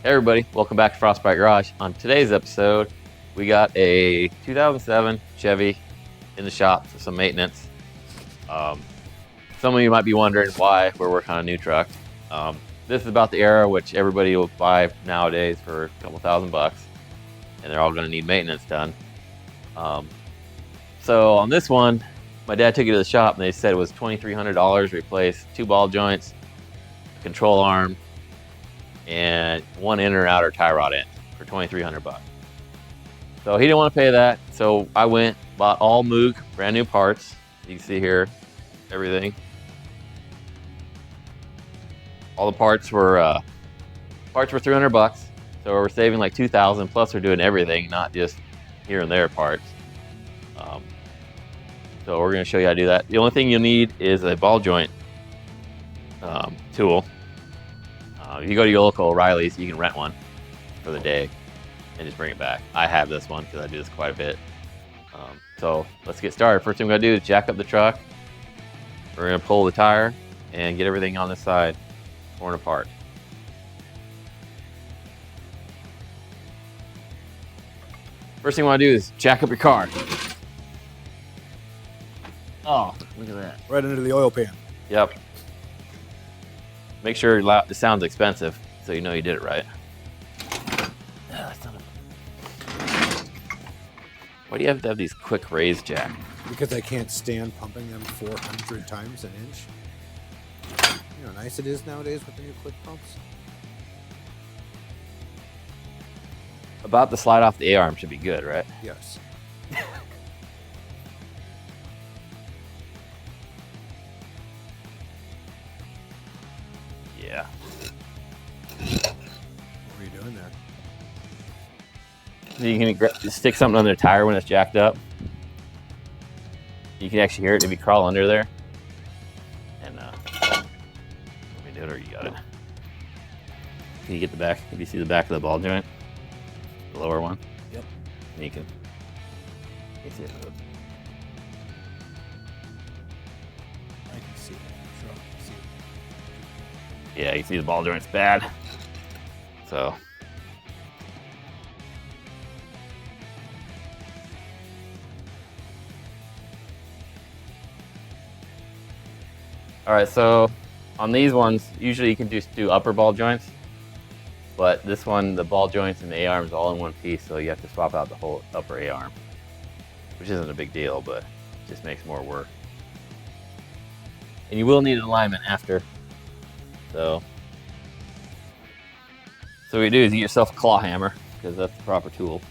Hey everybody, welcome back to Frostbite Garage. On today's episode, we got a 2007 Chevy in the shop for some maintenance. Some of you might be wondering why we're working on a new truck. This is about the era which everybody will buy nowadays for a couple $1,000, and they're all going to need maintenance done. So on this one, my dad took it to the shop and they said it was $2,300 to replace 2 ball joints, a control arm, and 1 inner or outer tie rod end for $2,300. So he didn't want to pay that, so I went, bought all MOOG brand new parts. You can see here everything. All the parts were $300, so we're saving like $2,000. Plus, we're doing everything, not just here and there parts. So we're going to show you how to do that. The only thing you'll need is a ball joint tool. If you go to your local O'Reilly's, you can rent one for the day and just bring it back. I have this one because I do this quite a bit. So let's get started. First thing we're going to do is jack up the truck. We're going to pull the tire and get everything on this side torn apart. First thing you want to do is jack up your car. Oh, look at that. Right under the oil pan. Yep. Make sure it sounds expensive so you know you did it right. Why do you have to have these quick raise jack? Because I can't stand pumping them 400 times an inch. You know how nice it is nowadays with the new quick pumps? About the slide off the A-arm should be good, right? Yes. Yeah. What are you doing there? So you can stick something on the tire when it's jacked up. You can actually hear it if you crawl under there. And let me do it, or you got it. Can you get the back? If you see the back of the ball joint, the lower one. Yep. And you can see it move. I can see it. Sure, I can see it. Yeah, you see the ball joint's bad. So. All right, so on these ones, usually you can just do upper ball joints, but this one, the ball joints and the A-arm is all in one piece, so you have to swap out the whole upper A-arm, which isn't a big deal, but it just makes more work. And you will need an alignment after. So what you do is get yourself a claw hammer, because that's the proper tool.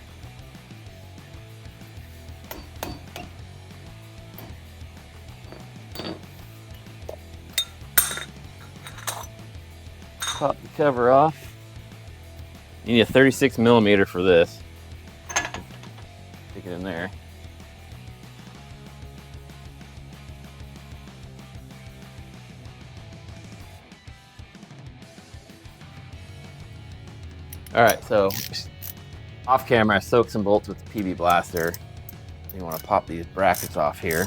Pop the cover off. You need a 36 millimeter for this. Stick it in there. All right, so off camera, I soaked some bolts with the PB Blaster. You want to pop these brackets off here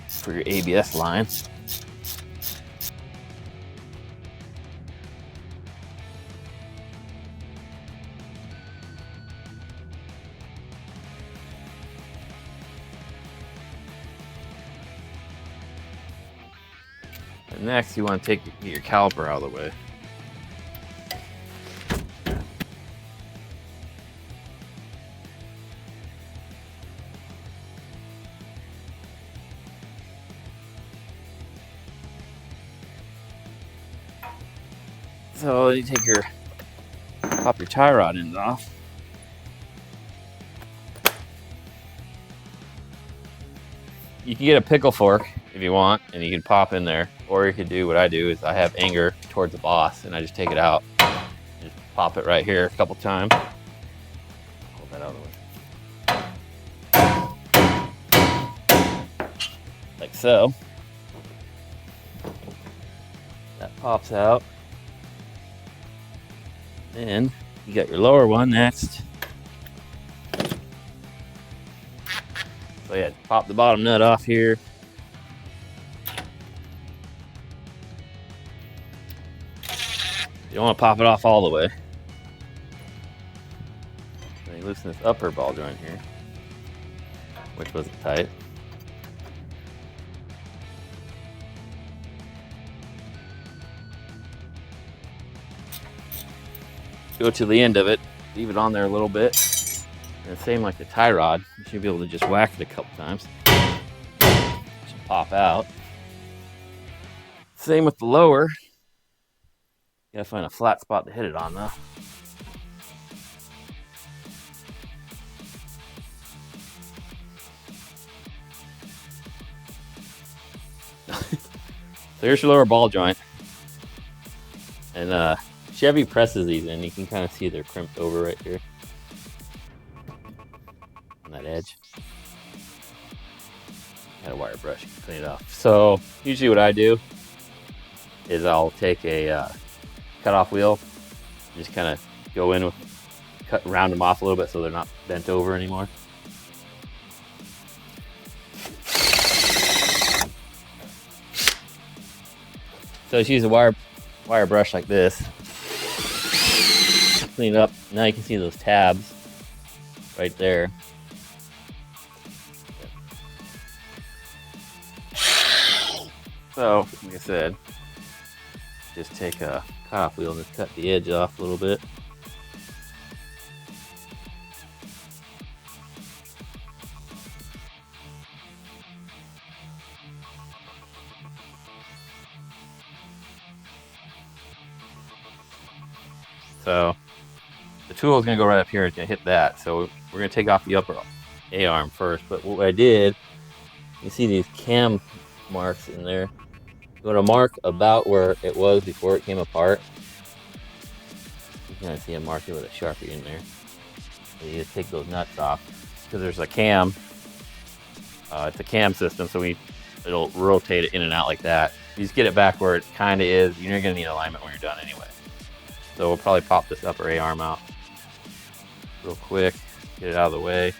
for your ABS line. And next, you want to get your caliper out of the way. So you pop your tie rod ends off. You can get a pickle fork if you want, and you can pop in there. Or you could do what I do is I have anger towards the boss, and I just take it out. Just pop it right here a couple times. Pull that out of the way. Like so. That pops out. Then you got your lower one next. So yeah, pop the bottom nut off here. You don't want to pop it off all the way. loosen this upper ball joint here, which wasn't tight. Go to the end of it, leave it on there a little bit. And same like the tie rod, you should be able to just whack it a couple times. It should pop out. Same with the lower. You gotta find a flat spot to hit it on though. So here's your lower ball joint. And Chevy presses these in. You can kind of see they're crimped over right here on that edge. Got a wire brush, clean it off. So usually what I do is I'll take a cutoff wheel, just kind of go in with, round them off a little bit so they're not bent over anymore. So just use a wire brush like this. Clean it up. Now you can see those tabs right there. So, like I said, just take a cutoff wheel and just cut the edge off a little bit. So the tool is going to go right up here. It's going to hit that. So we're going to take off the upper A-arm first. But what I did, you see these cam marks in there. I'm going to mark about where it was before it came apart. You can kind of see I'm marking with a Sharpie in there. So you just take those nuts off because there's a cam. It's a cam system, so it'll rotate it in and out like that. You just get it back where it kind of is. You're going to need alignment when you're done anyway. So we'll probably pop this upper A-arm out real quick, get it out of the way.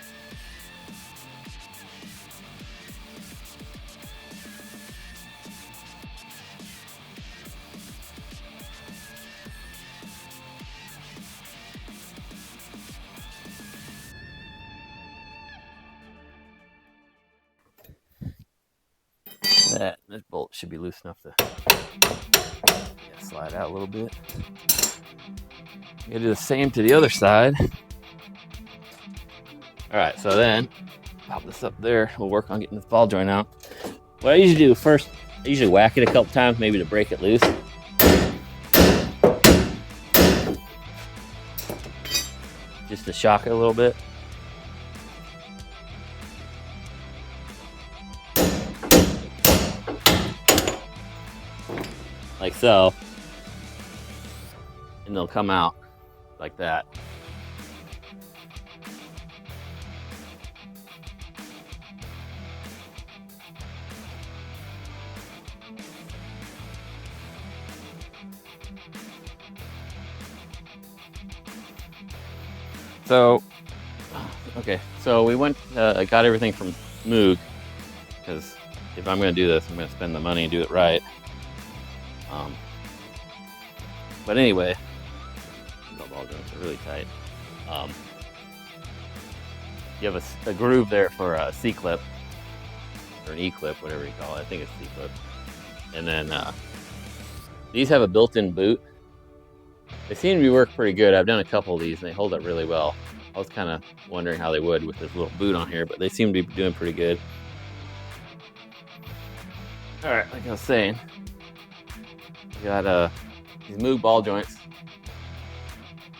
This bolt should be loose enough to slide out a little bit. I'm gonna do the same to the other side. All right, so then pop this up there. We'll work on getting this ball joint out. What I usually do first, I usually whack it a couple times, maybe to break it loose. Just to shock it a little bit. Like so. And they'll come out like that. So, okay, so we went, I got everything from MOOG, because if I'm going to do this, I'm going to spend the money and do it right. But anyway, the ball joints are really tight. You have a groove there for a C-clip, or an E-clip, whatever you call it. I think it's C-clip. And then these have a built-in boot. They seem to be working pretty good. I've done a couple of these and they hold up really well. I was kind of wondering how they would with this little boot on here, but they seem to be doing pretty good. All right, like I was saying, we got these MOOG ball joints.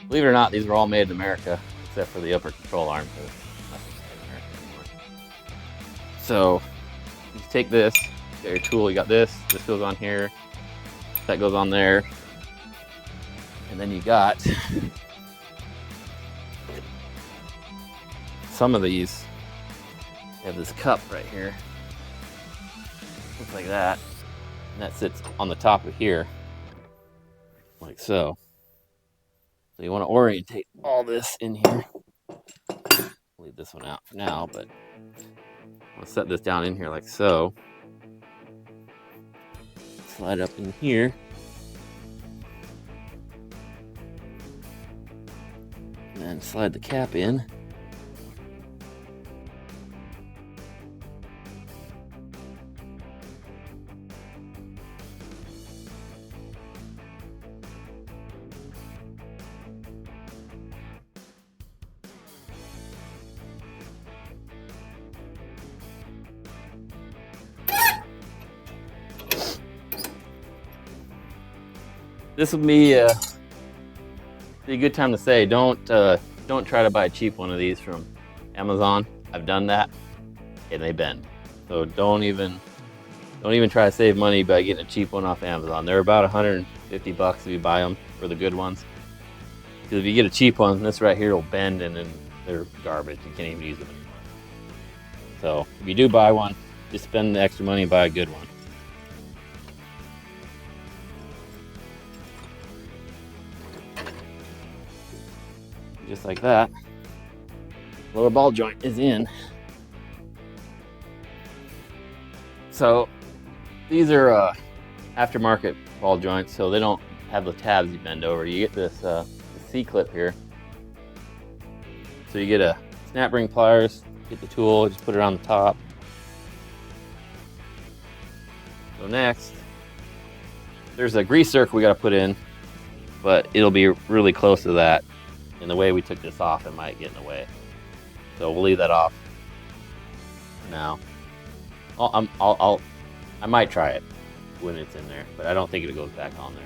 Believe it or not, these were all made in America, except for the upper control arm. Nothing's made in America anymore. So you take this, you got your tool, you got this goes on here, that goes on there. And then you got some of these have this cup right here. Looks like that. And that sits on the top of here. Like so. So you want to orientate all this in here. Leave this one out for now, but I'll set this down in here like so. Slide up in here. And slide the cap in. this would be a good time to say don't try to buy a cheap one of these from Amazon. I've done that and they bend. So don't even try to save money by getting a cheap one off Amazon. They're about 150 bucks if you buy them for the good ones. Because if you get a cheap one, this right here will bend and then they're garbage. You can't even use them anymore. So if you do buy one, just spend the extra money and buy a good one. Just like that, lower ball joint is in. So these are aftermarket ball joints, so they don't have the tabs you bend over. You get this C-clip here. So you get a snap ring pliers, get the tool, just put it on the top. So next, there's a grease circle we got to put in, but it'll be really close to that. And the way we took this off, it might get in the way. So we'll leave that off for now. I might try it when it's in there, but I don't think it goes back on there.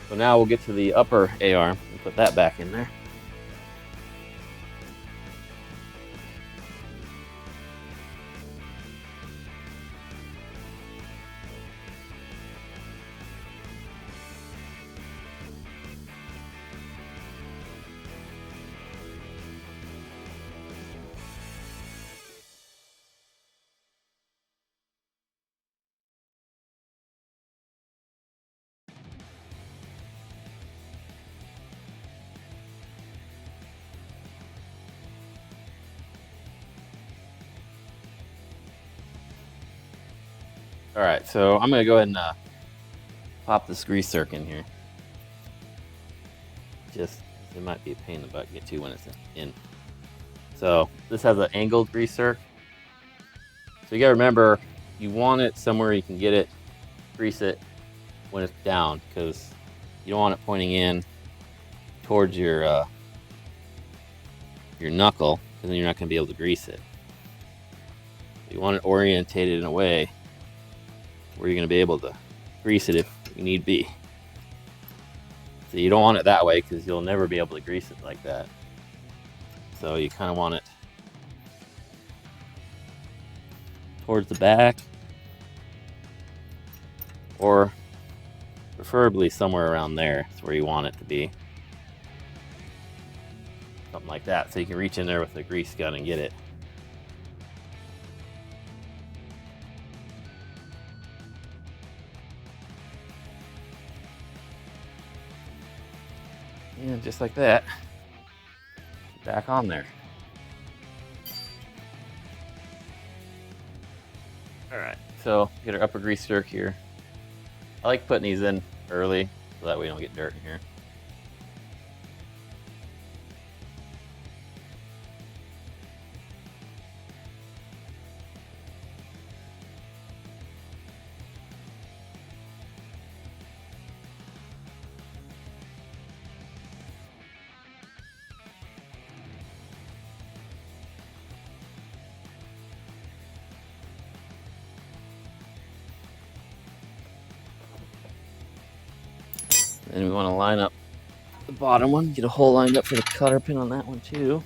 So now we'll get to the upper A-arm and put that back in there. All right, so I'm gonna go ahead and pop this grease circ in here. Just, it might be a pain in the butt to get to when it's in. So this has an angled grease circ. So you gotta remember, you want it somewhere you can get it, grease it when it's down, because you don't want it pointing in towards your knuckle, because then you're not gonna be able to grease it. You want it orientated in a way where you're going to be able to grease it if you need be. So you don't want it that way because you'll never be able to grease it like that. So you kind of want it towards the back, or preferably somewhere around there. That's where you want it to be. Something like that, so you can reach in there with a grease gun and get it. And just like that, back on there. All right, so get our upper grease circ here. I like putting these in early so that way we don't get dirt in here. And we want to line up the bottom one, get a hole lined up for the cotter pin on that one too.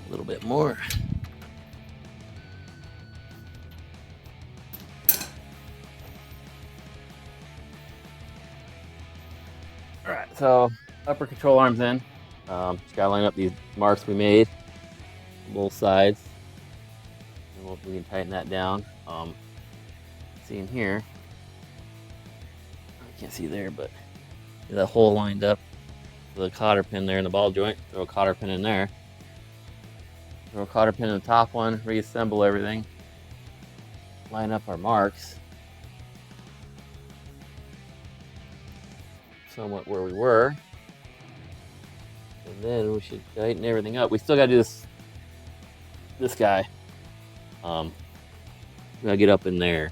A little bit more. All right, so upper control arms in. Just gotta line up these marks we made on both sides. And we can tighten that down. See in here, I can't see there, but get that hole lined up. The cotter pin there in the ball joint. Throw a cotter pin in there. Throw a cotter pin in the top one. Reassemble everything. Line up our marks. Somewhat where we were. And then we should tighten everything up. We still gotta do this guy. We gotta get up in there.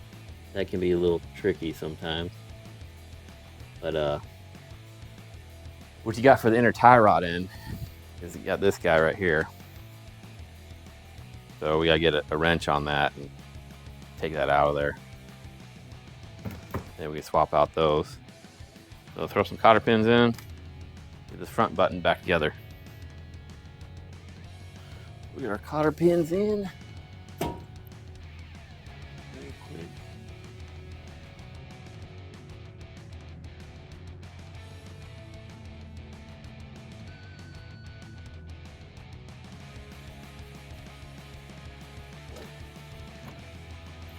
That can be a little tricky sometimes. But what you got for the inner tie rod end is you got this guy right here. So we gotta get a wrench on that and take that out of there. Then we can swap out those. So throw some cotter pins in, get this front button back together. We get our cotter pins in. Very quick.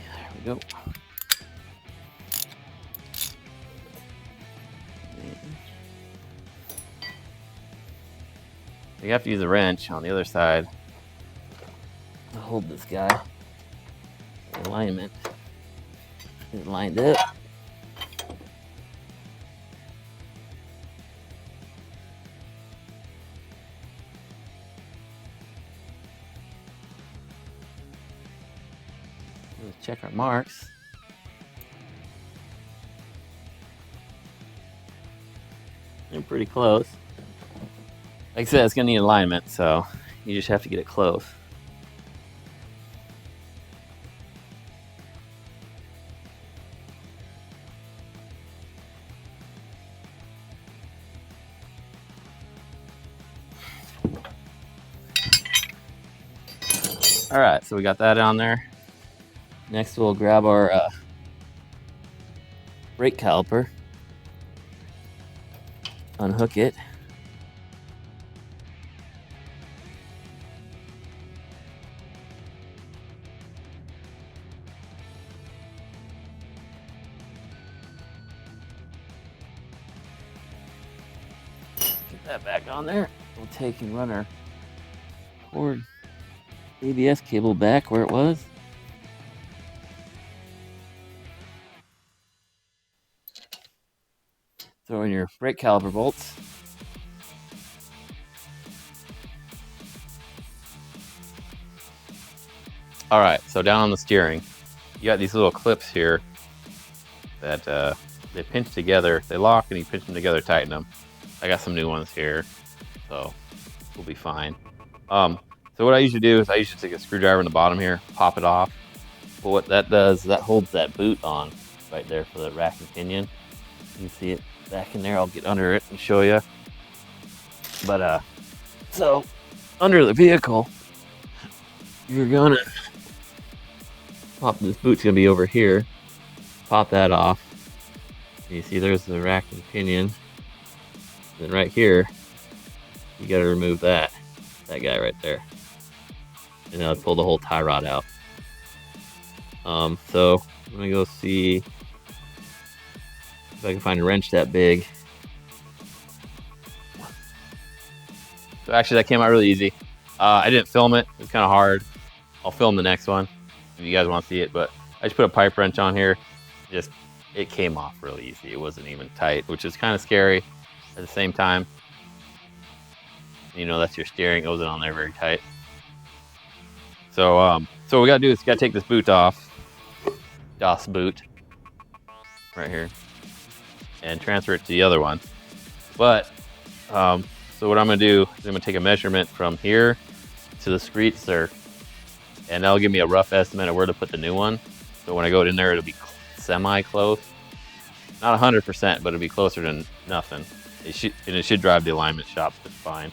There we go. You have to use a wrench on the other side to hold this guy in alignment. Get it lined up. Let's check our marks. They're pretty close. Like I said, it's gonna need alignment, so you just have to get it close. All right, so we got that on there. Next, we'll grab our brake caliper, unhook it. Get that back on there. We'll take and run our cord ABS cable back where it was. Throw in your brake caliper bolts. All right, so down on the steering, you got these little clips here that they pinch together. They lock and you pinch them together, tighten them. I got some new ones here, so we'll be fine. So what I usually do is I usually take a screwdriver in the bottom here, pop it off. But what that does is that holds that boot on right there for the rack and pinion. You can see it back in there. I'll get under it and show you. But so under the vehicle, you're gonna pop, this boot's gonna be over here. Pop that off. You see there's the rack and pinion. Then right here, you gotta remove that guy right there. And then I'll pull the whole tie rod out. So I'm gonna go see if I can find a wrench that big. So actually that came out really easy. I didn't film it, it was kind of hard. I'll film the next one if you guys want to see it, but I just put a pipe wrench on here. It came off really easy. It wasn't even tight, which is kind of scary at the same time. You know, that's your steering, it wasn't on there very tight. So what we gotta do is we gotta take this boot off, DOS boot, right here, and transfer it to the other one. But, so what I'm gonna do is I'm gonna take a measurement from here to the streetster, and that'll give me a rough estimate of where to put the new one. So when I go in there, it'll be semi-close. Not 100%, but it'll be closer than nothing. It should drive the alignment shop just fine.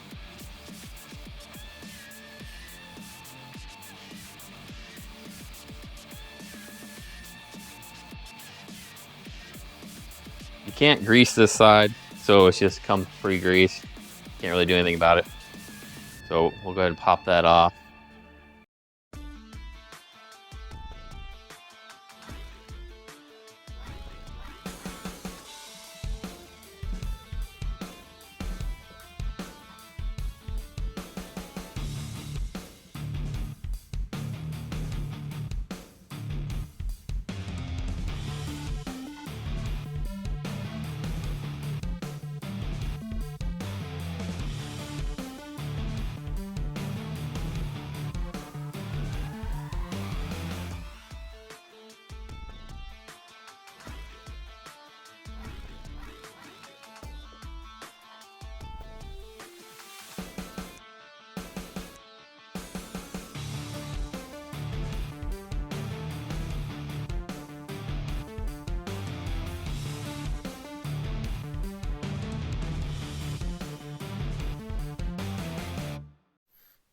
You can't grease this side, so it's just comes pre-greased. Can't really do anything about it. So we'll go ahead and pop that off.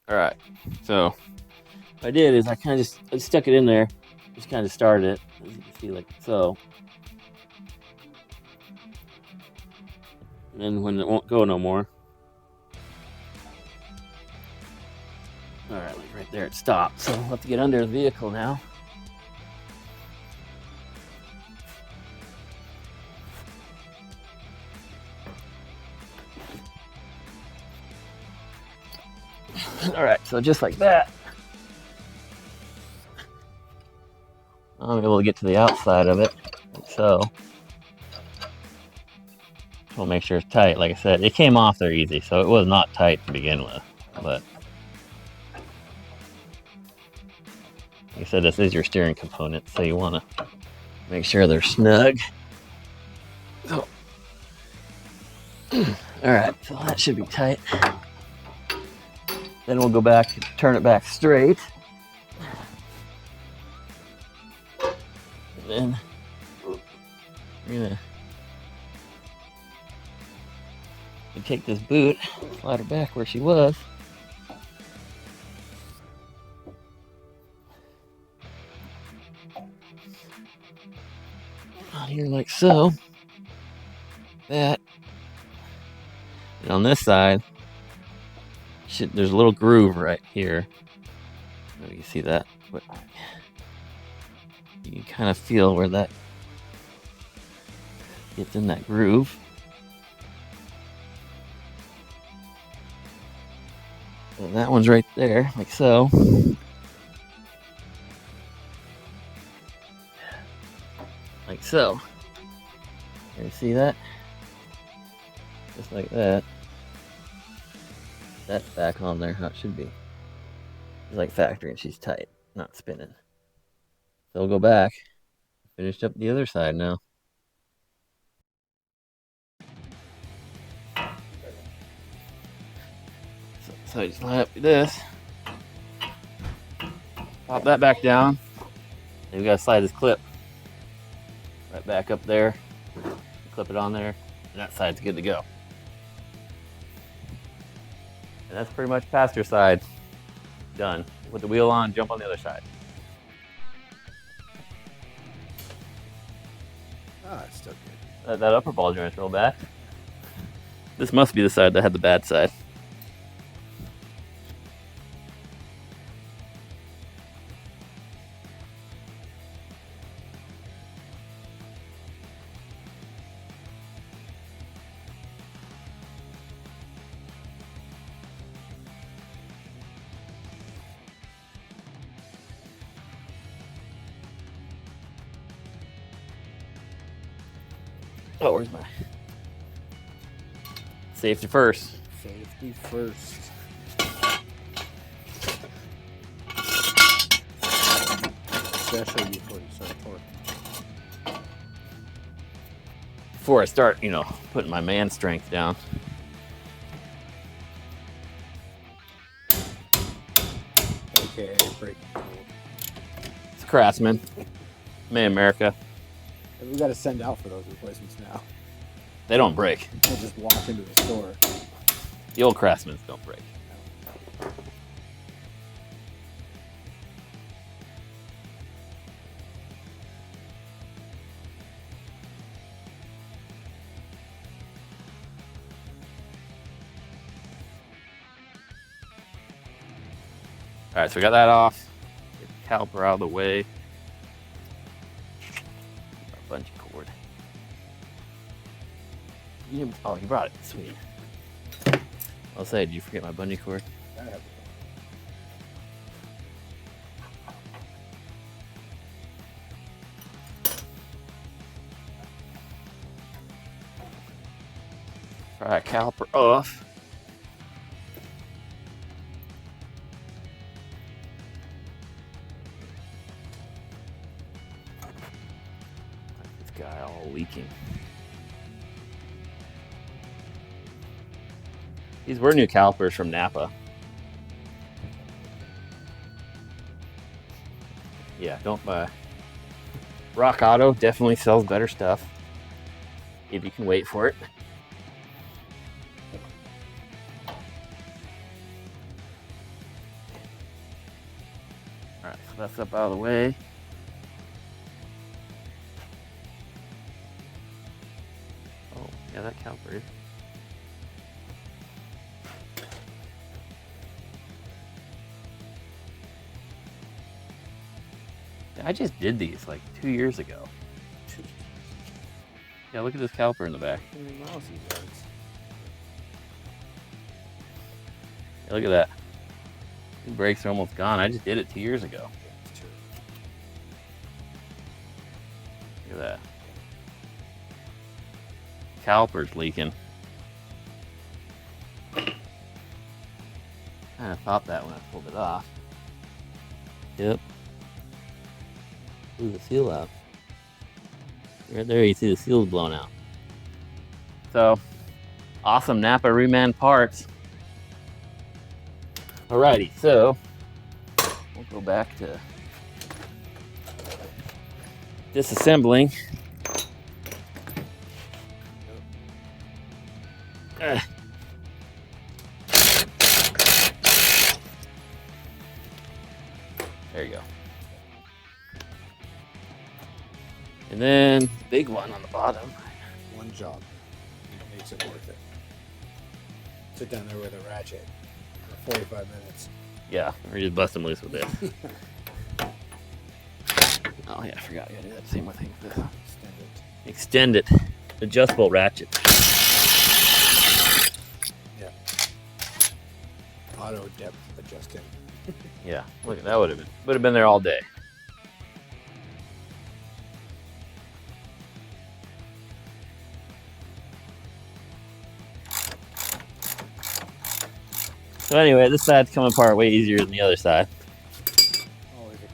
All right, so what I did is I kind of just stuck it in there, just kind of started it, as you can see, like so. And then when it won't go no more, all right, like right there, it stopped. So I'll have to get under the vehicle now. All right, so just like that, I'm able to get to the outside of it, like so. We'll make sure it's tight. Like I said, it came off there easy, so it was not tight to begin with. But like I said, this is your steering component, so you want to make sure they're snug. So, all right, so that should be tight. Then we'll go back and turn it back straight. And then we're gonna take this boot, slide her back where she was. On here like so. That. And on this side, there's a little groove right here. I don't know if you can see that, but you can kind of feel where that gets in that groove. And that one's right there, like so. Like so. Can you see that? Just like that. That's back on there how it should be. It's like factory and she's tight, not spinning. So we'll go back. Finished up the other side now. So I just line up this. Pop that back down. And we gotta slide this clip right back up there. Clip it on there. And that side's good to go. And that's pretty much passenger side done. Put the wheel on, jump on the other side. Ah, it's still good. That upper ball joint's real bad. This must be the side that had the bad side. Oh, where's my safety first? Safety first. Especially before you start torquing. Before I start, putting my man strength down. Okay, break. It's Craftsman, made in America. We got to send out for those replacements now. They don't break. We'll just walk into the store. The old Craftsmans don't break. All right, so we got that off. Get the caliper out of the way. Our bungee cord. Oh, you brought it. Sweet. I'll say, did you forget my bungee cord? I have it. All right, caliper off. This guy all leaking. These were new calipers from Napa. Yeah, don't buy. Rock Auto definitely sells better stuff if you can wait for it. That's up out of the way. Oh, yeah, that caliper is. I just did these like 2 years ago. Yeah, look at this caliper in the back. Yeah, look at that. The brakes are almost gone. I just did it 2 years ago. Look at that. Caliper's leaking. Kind of thought that when I pulled it off. Yep. Blew the seal out. Right there, you see the seal's blown out. So, awesome Napa reman parts. Alrighty, so we'll go back to disassembling. There you go. And then big one on the bottom. One job makes it worth it. Sit down there with a ratchet for 45 minutes. Yeah, we're just busting loose with this. Oh yeah, I forgot. I gotta do that same thing with this. Extend it. Adjustable ratchet. Yeah. Auto depth adjusting. Yeah, look, that would have been there all day. So anyway, this side's coming apart way easier than the other side. Always a plus.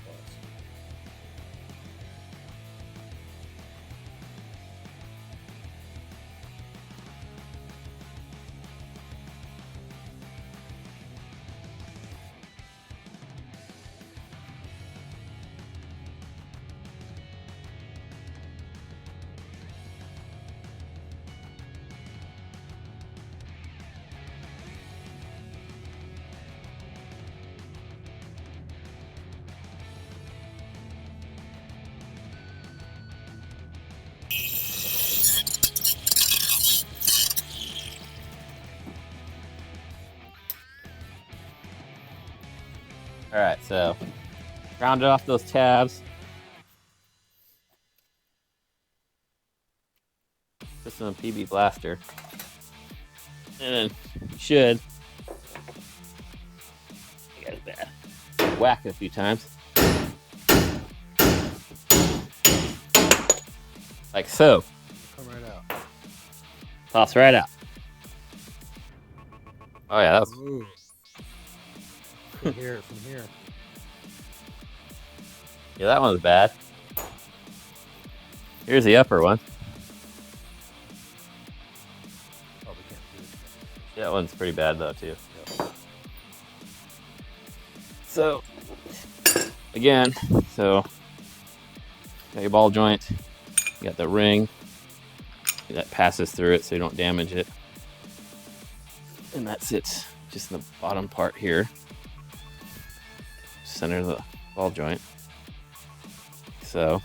All right, so rounded off those tabs. Put some PB Blaster. And then you should, you guys bad, whack it a few times. Like so. Come right out. Toss right out. Oh yeah, that was. Ooh. From here, from here. Yeah, that one's bad. Here's the upper one. Oh, we can't do it. That one's pretty bad though too. Yep. So again, got your ball joint, you got the ring that passes through it so you don't damage it. And that sits just in the bottom part here. Center of the ball joint. So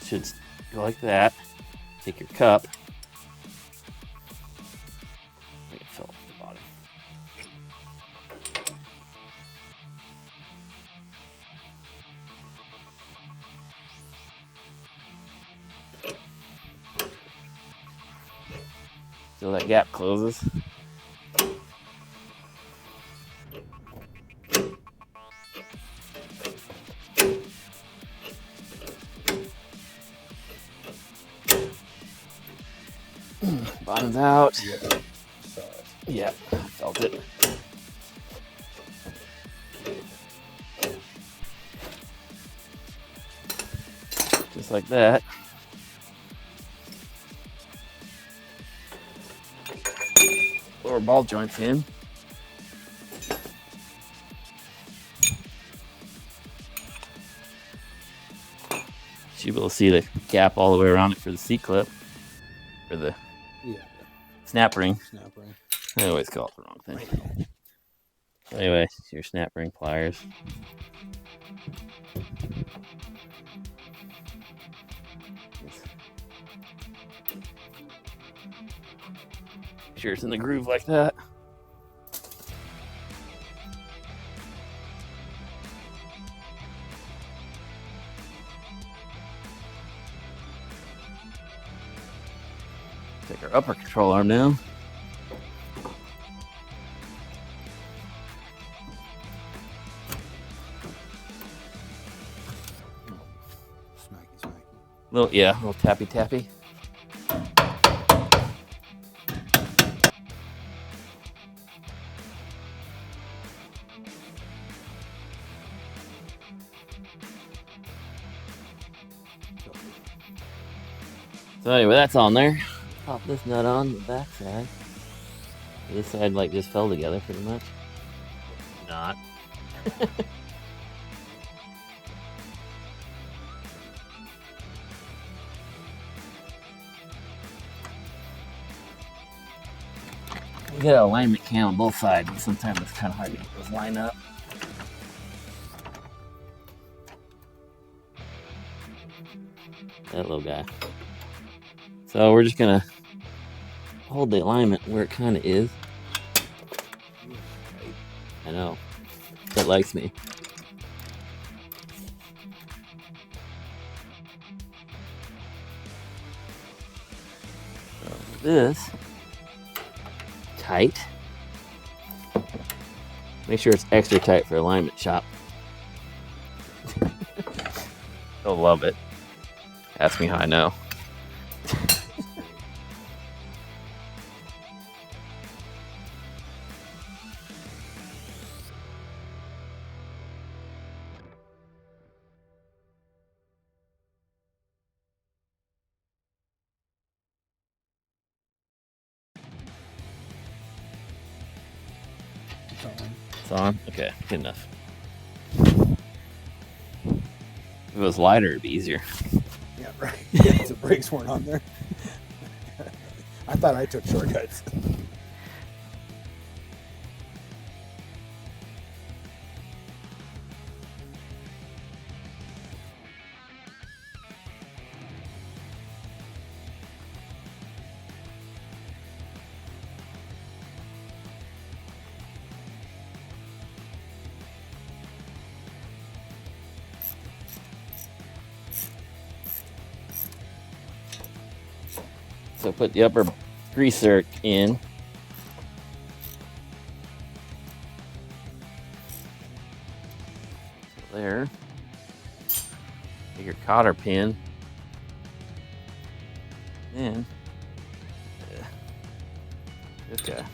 should go like that. Take your cup. I think it fell off the bottom. So that gap closes. Bottoms out. Yeah. Saw it. Yeah, felt it. Just like that. Lower ball joints in. Should be able to see the gap all the way around it for the C-clip. For the Yeah. snap ring. Snap ring. I always call it the wrong thing. Anyway, your snap ring pliers. Sure it's in the groove like that. Take our upper control arm down. Smacky, smacky. Little tappy tappy. So anyway, that's on there. Pop this nut on the back side. This side like just fell together pretty much. Not. We got an alignment cam on both sides, and sometimes it's kind of hard to get those line up. That little guy. So we're just gonna hold the alignment where it kind of is. I know. That likes me. So this tight. Make sure it's extra tight for alignment shop. They'll love it. Ask me how I know. It's on? Okay, good enough. If it was lighter, it'd be easier. Yeah, right. The brakes weren't on there. I thought I took shortcuts. So put the upper greaser in. So there. Take your cotter pin. Then this guy.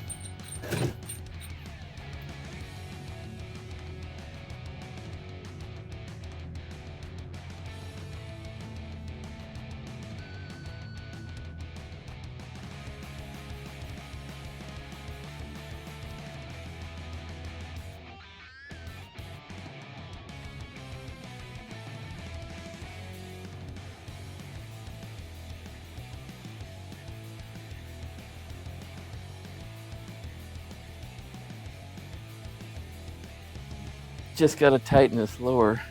Just gotta tighten this lower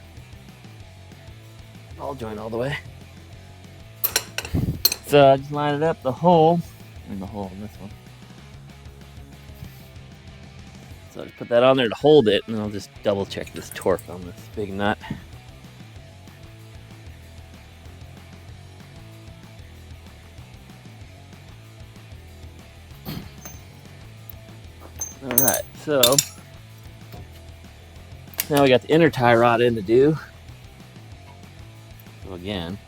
ball joint all the way. So I just line it up the hole in the hole in this one. So I just put that on there to hold it, and I'll just double check this torque on this big nut. All right, so now we got the inner tie rod in to do. So again,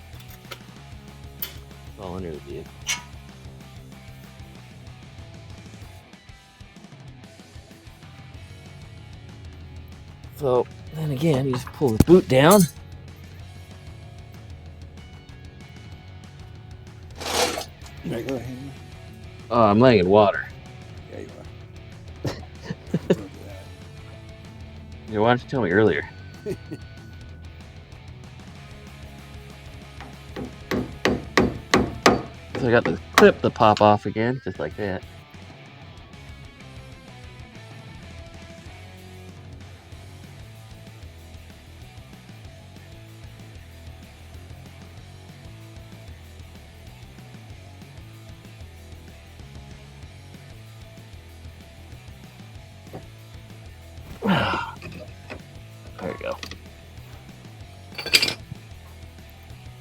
it's all under the vehicle. So then again, you just pull the boot down. Right, go ahead. Oh, I'm laying in water. Yeah, you are. Yeah, why didn't you tell me earlier? So I got the clip to pop off again, just like that.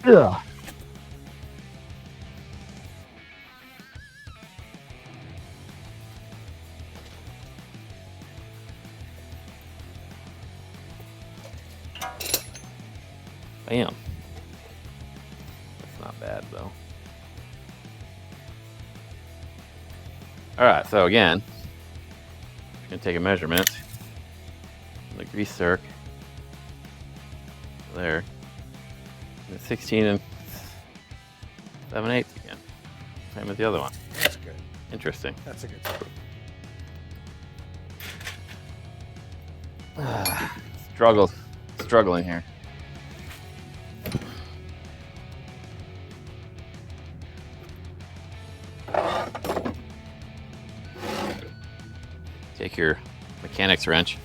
Ugh. Bam. That's not bad though. All right, so again, I'm gonna take a measurement. The grease circ there. And 16 and 7/8 again. Same as the other one. That's good. Interesting. That's a good start. Struggling here. Take your mechanics wrench.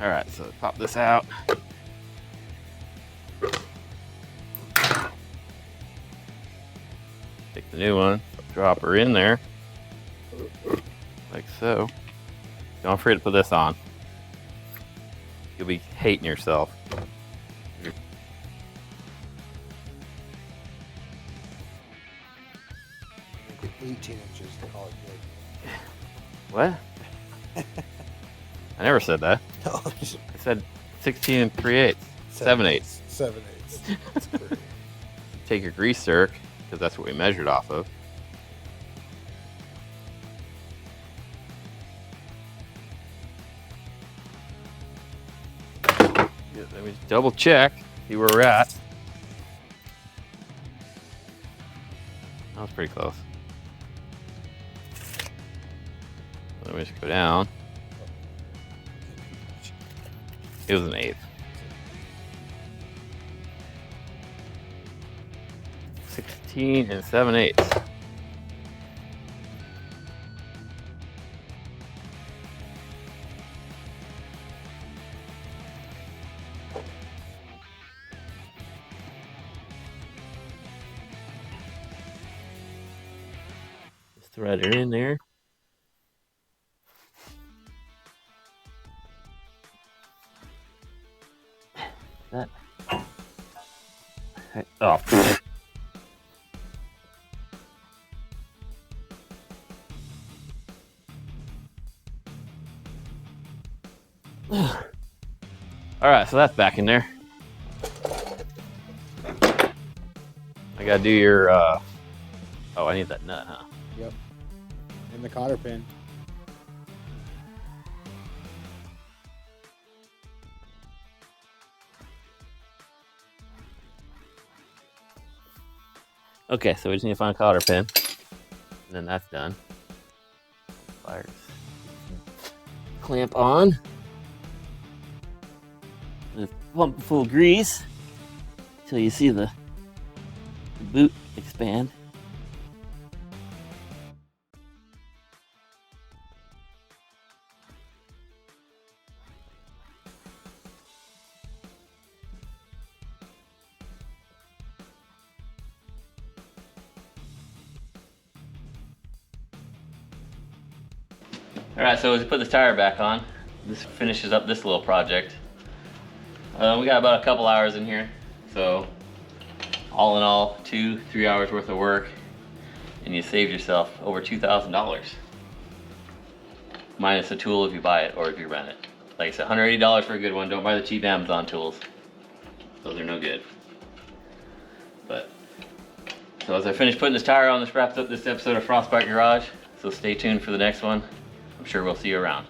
All right, so pop this out. Take the new one, drop her in there, like so. Don't forget to put this on. You'll be hating yourself. Make it 18 inches to call it good. What? I never said that. No, I said 16 and 3/8. 7/8. 7/8. That's great. Take your grease circ, because that's what we measured off of. Let me double check, see where we're at. That was pretty close. Let me just go down. It was an 1/8. 16 and 7/8. Just thread her in there. That. Oh. All right, so that's back in there. I gotta do your. Oh, I need that nut, huh? Yep. And the cotter pin. Okay, so we just need to find a cotter pin, and then that's done. Fires. Clamp on. Just pump it full of grease until you see the boot expand. All right, so as we put this tire back on, this finishes up this little project. We got about a couple hours in here, so all in all, 2-3 hours worth of work, and you saved yourself over $2,000. Minus the tool if you buy it or if you rent it. Like I said, $180 for a good one. Don't buy the cheap Amazon tools. Those are no good. But, so as I finish putting this tire on, this wraps up this episode of Frostbite Garage. So stay tuned for the next one. I'm sure we'll see you around.